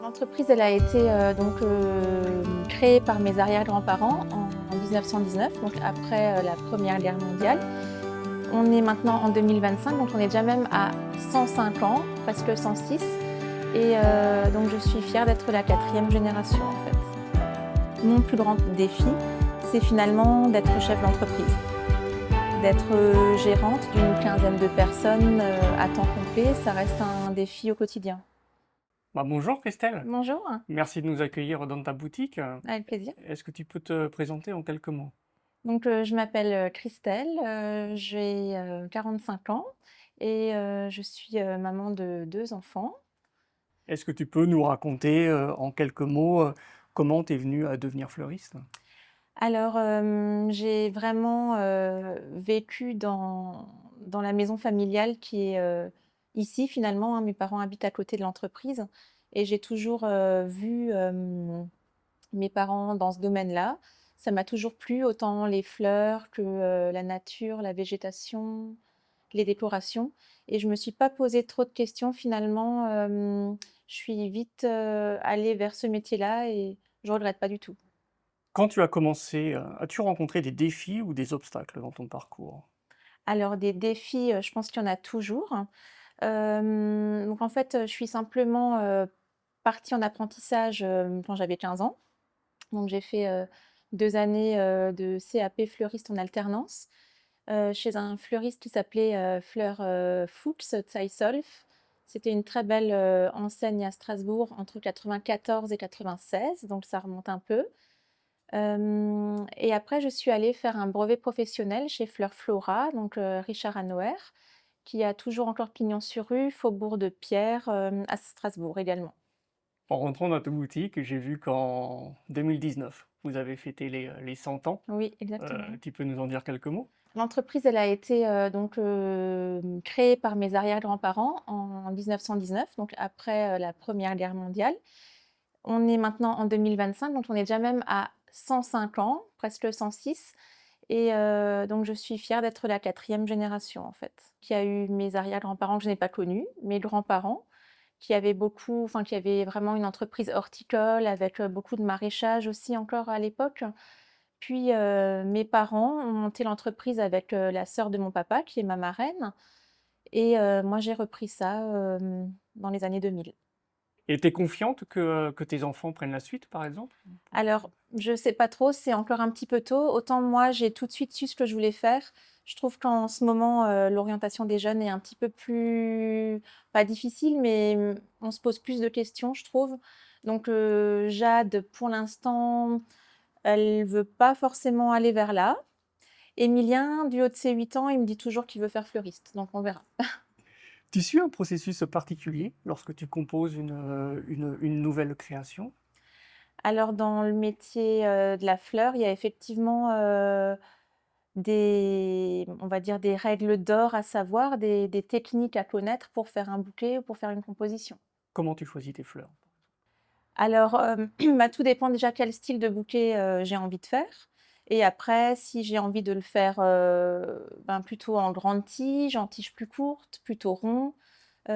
L'entreprise, elle a été créée par mes arrière-grands-parents en 1919, donc après la Première Guerre mondiale. On est maintenant en 2025, donc on est déjà même à 105 ans, presque 106. Donc je suis fière d'être la 4e génération en fait. Mon plus grand défi, c'est finalement d'être chef d'entreprise, d'être gérante d'une quinzaine de personnes à temps complet. Ça reste un défi au quotidien. Bonjour Christelle, Bonjour, merci de nous accueillir dans ta boutique. avec plaisir. Est-ce que tu peux te présenter en quelques mots? Je m'appelle Christelle, j'ai 45 ans et je suis maman de 2 enfants. Est-ce que tu peux nous raconter en quelques mots comment tu es venue à devenir fleuriste? J'ai vraiment vécu dans la maison familiale qui est ici finalement, hein. Mes parents habitent à côté de l'entreprise et j'ai toujours vu mes parents dans ce domaine-là. Ça m'a toujours plu, autant les fleurs que la nature, la végétation, les décorations, et je me suis pas posé trop de questions finalement. Je suis vite allée vers ce métier-là et je regrette pas du tout. Quand tu as commencé, as-tu rencontré des défis ou des obstacles dans ton parcours? Alors des défis, je pense qu'il y en a toujours. Donc en fait, je suis simplement partie en apprentissage quand j'avais 15 ans. Donc j'ai fait 2 années de CAP fleuriste en alternance chez un fleuriste qui s'appelait Fleur Fuchs Zeissolf. C'était une très belle enseigne à Strasbourg entre 94 et 96, donc ça remonte un peu. Et après, je suis allée faire un brevet professionnel chez Fleur Flora, donc Richard Hanoër, qui a toujours encore pignon sur rue, faubourg de Pierre, à Strasbourg également. En rentrant dans ta boutique, j'ai vu qu'en 2019, vous avez fêté les 100 ans. Oui, exactement. Tu peux nous en dire quelques mots? L'entreprise, elle a été créée par mes arrière-grands-parents en 1919, donc après la Première Guerre mondiale. On est maintenant en 2025, donc on est déjà même à 105 ans, presque 106. Donc je suis fière d'être la 4e génération en fait, qui a eu mes arrière-grands-parents que je n'ai pas connus, mes grands-parents, qui avaient vraiment une entreprise horticole avec beaucoup de maraîchage aussi encore à l'époque. Puis mes parents ont monté l'entreprise avec la sœur de mon papa, qui est ma marraine, et moi j'ai repris ça dans les années 2000. Et tu es confiante que tes enfants prennent la suite, par exemple? Alors, je sais pas trop, c'est encore un petit peu tôt. Autant moi, j'ai tout de suite su ce que je voulais faire. Je trouve qu'en ce moment, l'orientation des jeunes est un petit peu plus pas difficile, mais on se pose plus de questions, je trouve. Donc Jade, pour l'instant, elle veut pas forcément aller vers là. Emilien, du haut de ses 8 ans, il me dit toujours qu'il veut faire fleuriste, donc on verra. Tu suis un processus particulier lorsque tu composes une nouvelle création? Alors dans le métier de la fleur, il y a effectivement on va dire des règles d'or à savoir, des techniques à connaître pour faire un bouquet ou pour faire une composition. Comment tu choisis tes fleurs? Alors, bah, tout dépend déjà quel style de bouquet j'ai envie de faire, et après si j'ai envie de le faire plutôt en grande tige, en tige plus courte, plutôt rond.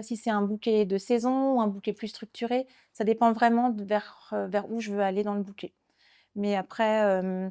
Si c'est un bouquet de saison ou un bouquet plus structuré, ça dépend vraiment vers où je veux aller dans le bouquet. Mais après,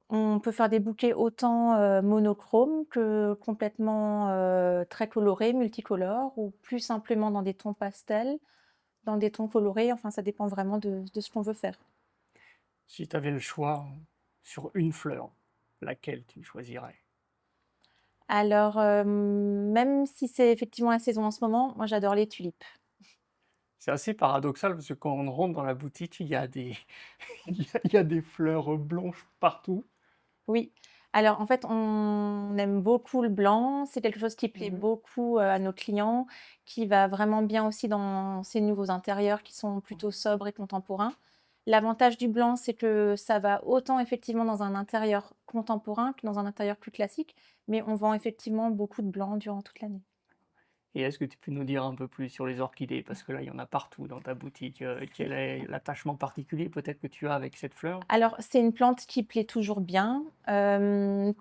on peut faire des bouquets autant monochromes que complètement très colorés, multicolores, ou plus simplement dans des tons pastels, dans des tons colorés. Enfin, ça dépend vraiment de ce qu'on veut faire. Si tu avais le choix sur une fleur, laquelle tu choisirais? Alors, même si c'est effectivement la saison en ce moment, moi j'adore les tulipes. C'est assez paradoxal parce que quand on rentre dans la boutique, il y a des, il y a des fleurs blanches partout. Oui. Alors en fait, on aime beaucoup le blanc. C'est quelque chose qui plaît Mhm. beaucoup à nos clients, qui va vraiment bien aussi dans ces nouveaux intérieurs qui sont plutôt sobres et contemporains. L'avantage du blanc, c'est que ça va autant effectivement dans un intérieur contemporain que dans un intérieur plus classique, mais on vend effectivement beaucoup de blanc durant toute l'année. Et est-ce que tu peux nous dire un peu plus sur les orchidées? Parce que là, il y en a partout dans ta boutique. Quel est l'attachement particulier peut-être que tu as avec cette fleur? Alors, c'est une plante qui plaît toujours bien, que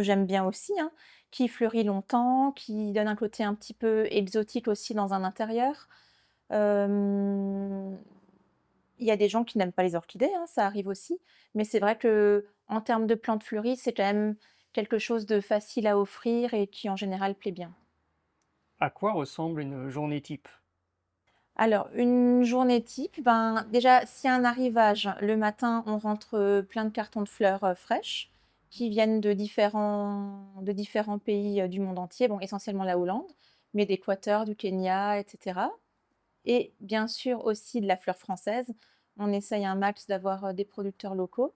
j'aime bien aussi, hein, qui fleurit longtemps, qui donne un côté un petit peu exotique aussi dans un intérieur. Hem, il y a des gens qui n'aiment pas les orchidées, hein, ça arrive aussi, mais c'est vrai qu'en termes de plantes fleuries, c'est quand même quelque chose de facile à offrir et qui en général plaît bien. À quoi ressemble une journée type? Alors, une journée type, ben, déjà, s'il y a un arrivage, le matin, on rentre plein de cartons de fleurs fraîches qui viennent de différents pays du monde entier, bon, essentiellement la Hollande, mais d'Équateur, du Kenya, etc. Et bien sûr aussi de la fleur française. On essaye un max d'avoir des producteurs locaux.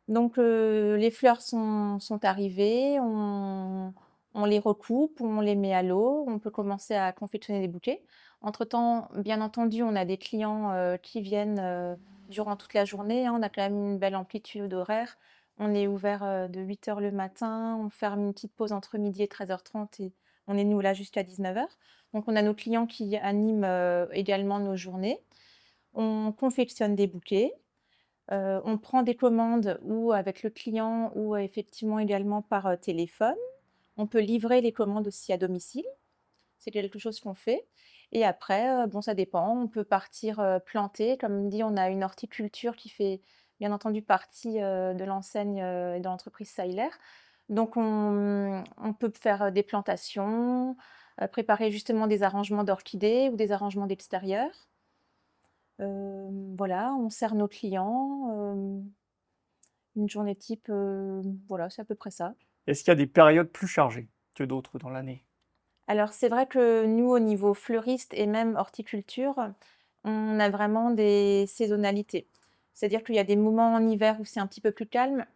Donc, les fleurs sont arrivées, on les recoupe, on les met à l'eau, on peut commencer à confectionner des bouquets. Entre-temps, bien entendu, on a des clients, qui viennent, durant toute la journée, hein. On a quand même une belle amplitude horaire. On est ouvert, de 8 heures le matin, on ferme une petite pause entre midi et 13h30 et on est nous là jusqu'à 19 heures. Donc on a nos clients qui animent, également nos journées. On confectionne des bouquets. On prend des commandes ou avec le client ou effectivement également par, téléphone. On peut livrer les commandes aussi à domicile, c'est quelque chose qu'on fait et après, bon ça dépend, on peut partir, planter. Comme dit, on a une horticulture qui fait bien entendu partie, de l'enseigne, et de l'entreprise Sailer. Donc on peut faire, des plantations, préparer justement des arrangements d'orchidées ou des arrangements d'extérieur. Voilà, on sert nos clients, une journée type, voilà, c'est à peu près ça. Est-ce qu'il y a des périodes plus chargées que d'autres dans l'année? Alors c'est vrai que nous, au niveau fleuriste et même horticulture, on a vraiment des saisonnalités. C'est-à-dire qu'il y a des moments en hiver où c'est un petit peu plus calme.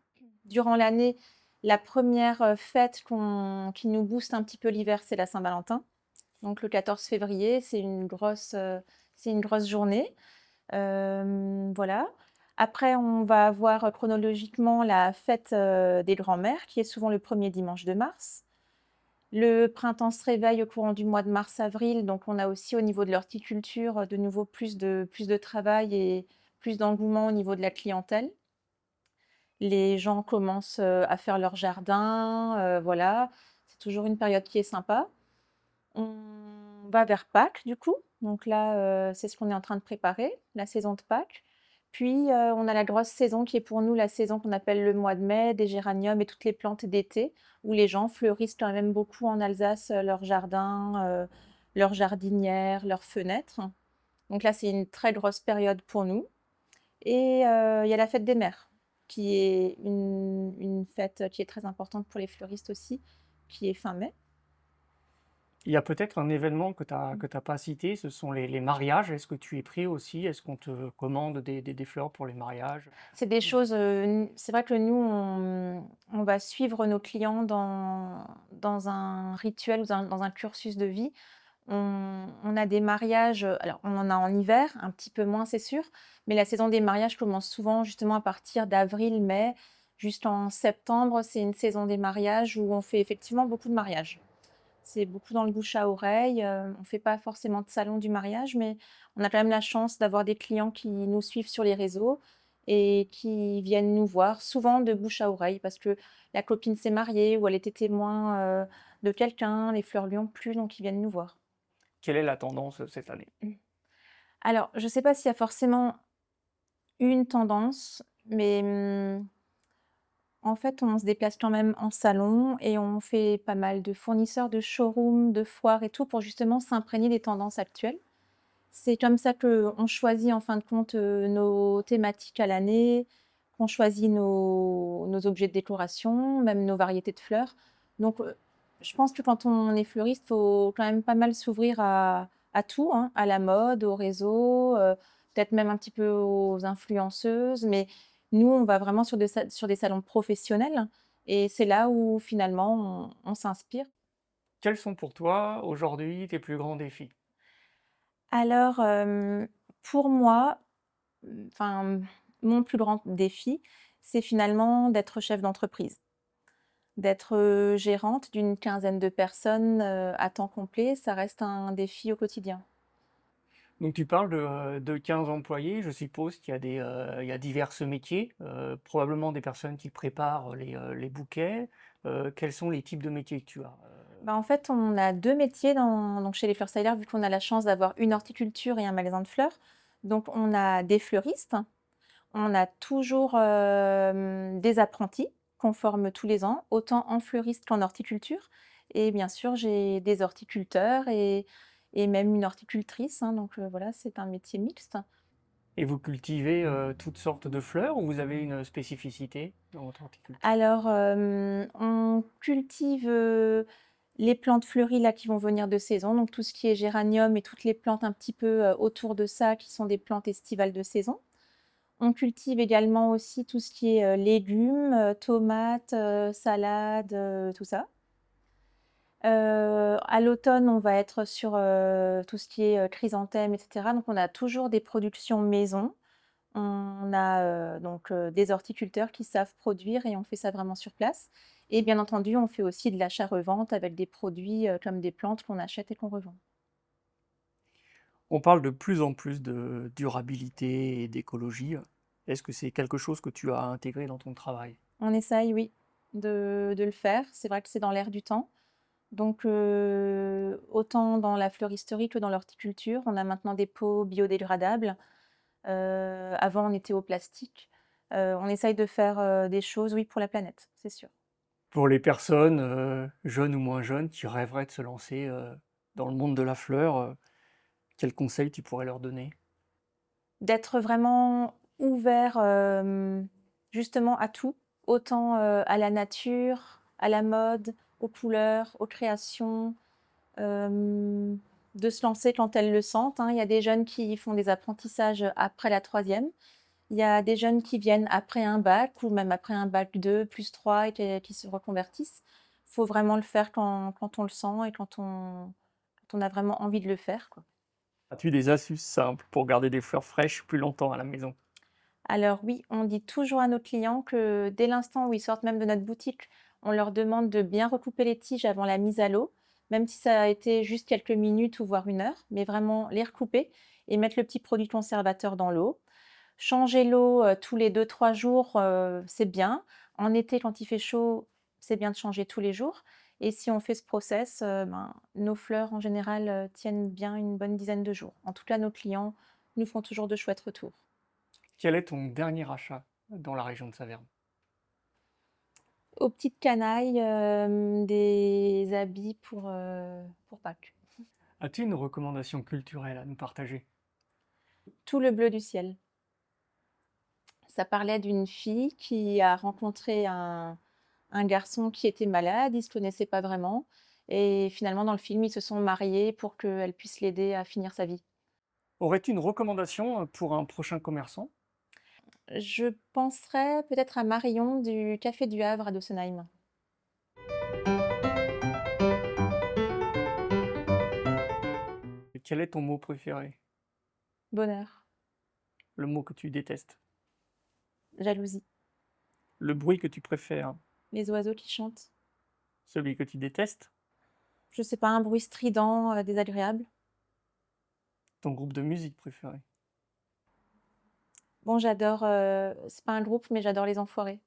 Durant l'année, la première fête qui nous booste un petit peu l'hiver, c'est la Saint-Valentin. Donc le 14 février, c'est une grosse journée. Voilà. Après, on va avoir chronologiquement la fête, des grands-mères qui est souvent le premier dimanche de mars. Le printemps se réveille au courant du mois de mars-avril, donc on a aussi au niveau de l'horticulture, de nouveau plus de travail et plus d'engouement au niveau de la clientèle. Les gens commencent, à faire leur jardin, voilà. C'est toujours une période qui est sympa. On va vers Pâques du coup, donc là, c'est ce qu'on est en train de préparer, la saison de Pâques. Puis, on a la grosse saison qui est pour nous la saison qu'on appelle le mois de mai, des géraniums et toutes les plantes d'été, où les gens fleurissent quand même beaucoup en Alsace, leurs jardins, leurs jardinières, leurs fenêtres. Donc là, c'est une très grosse période pour nous et il y a la fête des mères, qui est une fête qui est très importante pour les fleuristes aussi, qui est fin mai. Il y a peut-être un événement que tu pas cité, ce sont les mariages. Est-ce que tu es pris aussi? Est-ce qu'on te commande des fleurs pour les mariages? C'est des choses, n c'est vrai que nous, on va suivre nos clients dans un rituel, dans un cursus de vie. On a des mariages, alors on en a en hiver, un petit peu moins, c'est sûr, mais la saison des mariages commence souvent justement à partir d'avril, mai, jusqu'en septembre. C'est une saison des mariages où on fait effectivement beaucoup de mariages. C'est beaucoup dans le bouche à oreille, on fait pas forcément de salon du mariage, mais on a quand même la chance d'avoir des clients qui nous suivent sur les réseaux et qui viennent nous voir, souvent de bouche à oreille parce que la copine s'est mariée ou elle était témoin, de quelqu'un, les fleurs lui ont plu, donc ils viennent nous voir. Quelle est la tendance, cette année? Mmh. Alors, je sais pas s'il y a forcément une tendance, mais, en fait, on se déplace quand même en salon et on fait pas mal de fournisseurs, de showrooms, de foires et tout pour justement s'imprégner des tendances actuelles. C'est comme ça qu'on choisit en fin de compte, nos thématiques à l'année, qu'on choisit nos objets de décoration, même nos variétés de fleurs. Donc, je pense que quand on est fleuriste, il faut quand même pas mal s'ouvrir à tout, hein, à la mode, aux réseaux, peut-être même un petit peu aux influenceuses. Mais nous, on va vraiment sur des salons professionnels et c'est là où finalement on s'inspire. Quels sont pour toi, aujourd'hui, tes plus grands défis? Alors, pour moi, enfin, mon plus grand défi, c'est finalement d'être chef d'entreprise. D'être, gérante d'une quinzaine de personnes, à temps complet, ça reste un défi au quotidien. Donc tu parles de 15 employés, je suppose qu'il y a il y a divers métiers, probablement des personnes qui préparent les bouquets. Quels sont les types de métiers que tu as? Bah, en fait, on a 2 métiers donc chez les Fleurs Styler, vu qu'on a la chance d'avoir une horticulture et un magasin de fleurs. Donc on a des fleuristes, on a toujours, des apprentis qu'on forme tous les ans, autant en fleuriste qu'en horticulture et bien sûr, j'ai des horticulteurs et même une horticultrice, hein, donc voilà, c'est un métier mixte. Et vous cultivez, toutes sortes de fleurs ou vous avez une spécificité dans votre horticulture? Alors, on cultive, les plantes fleuries là qui vont venir de saison, donc tout ce qui est géranium et toutes les plantes un petit peu, autour de ça qui sont des plantes estivales de saison. On cultive également aussi tout ce qui est, légumes, tomates, salades, tout ça. À l'automne, on va être sur, tout ce qui est, chrysanthèmes et cetera, donc on a toujours des productions maison. On a, donc des horticulteurs qui savent produire et on fait ça vraiment sur place et bien entendu, on fait aussi de l'achat-revente avec des produits, comme des plantes qu'on achète et qu'on revend. On parle de plus en plus de durabilité et d'écologie. Est-ce que c'est quelque chose que tu as intégré dans ton travail? On essaye, oui, de le faire. C'est vrai que c'est dans l'air du temps. Donc autant dans la fleuristerie que dans l'horticulture, on a maintenant des pots biodégradables. Avant, on était au plastique. On essaye de faire, des choses, oui, pour la planète, c'est sûr. Pour les personnes, jeunes ou moins jeunes, qui rêveraient de se lancer, dans le monde de la fleur, quels conseils tu pourrais leur donner? D'être vraiment ouvert, justement à tout, autant, à la nature, à la mode, aux couleurs, aux créations, hem, de se lancer quand elles le sentent, hein. Il y a des jeunes qui font des apprentissages, après la troisième. Il y a des jeunes qui viennent après un bac ou même après un bac 2 plus 3 et qui se reconvertissent. Il faut vraiment le faire quand on le sent et quand on a vraiment envie de le faire, quoi. As-tu des astuces simples pour garder des fleurs fraîches plus longtemps à la maison? Alors oui, on dit toujours à nos clients que dès l'instant où ils sortent même de notre boutique, on leur demande de bien recouper les tiges avant la mise à l'eau, même si ça a été juste quelques minutes ou voire 1 heure, mais vraiment les recouper et mettre le petit produit conservateur dans l'eau. Changer l'eau, tous les 2-3 jours, c'est bien. En été, quand il fait chaud, c'est bien de changer tous les jours et si on fait ce process, ben, nos fleurs en général, tiennent bien une bonne dizaine de jours. En tout cas, nos clients nous font toujours de chouettes retours. Quel est ton dernier achat dans la région de Saverne? Aux petites canailles, des habits pour Pâques. As-tu une recommandation culturelle à nous partager? Tout le bleu du ciel. Ça parlait d'une fille qui a rencontré un garçon qui était malade, ils se connaissaient pas vraiment et finalement dans le film, ils se sont mariés pour qu'elle puisse l'aider à finir sa vie. Aurais-tu une recommandation, pour un prochain commerçant? Je penserais peut-être à Marion du Café du Havre à Dossenheim. Et quel est ton mot préféré? Bonheur, Le mot que tu détestes? jalousie, Le bruit que tu préfères? les oiseaux qui chantent. Celui que tu détestes? Je sais pas, un bruit strident, désagréable. Ton groupe de musique préféré? Bon, j'adore, c'est pas un groupe, mais j'adore Les Enfoirés,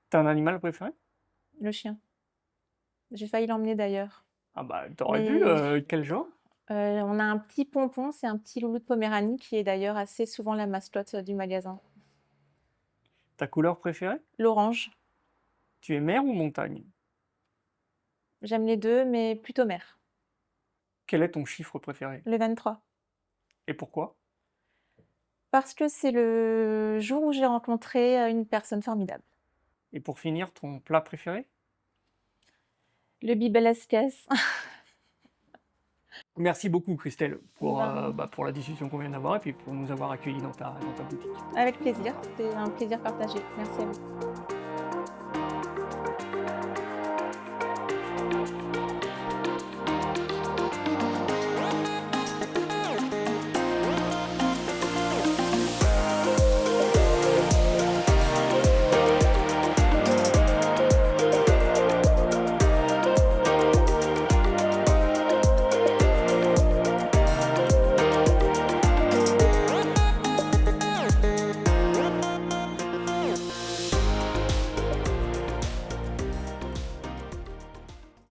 T'as un animal préféré? le chien. J'ai failli l'emmener d'ailleurs, Ah bah, t'aurais pu, mais quel genre? on a un petit Pompon, c'est un petit loulou de Poméranie qui est d'ailleurs assez souvent la mascotte, du magasin. Ta couleur préférée? L'orange, Tu es mer ou montagne? j'aime les 2, mais plutôt mer. Quel est ton chiffre préféré? Le 23, Et pourquoi? parce que c'est le jour où j'ai rencontré, une personne formidable. Et pour finir, ton plat préféré? Le Bibelesques. Merci beaucoup Christelle pour, Ben, pour la discussion qu'on vient d'avoir et puis pour nous avoir accueillis dans ta boutique. avec plaisir, c'était un plaisir partagé. Merci à vous.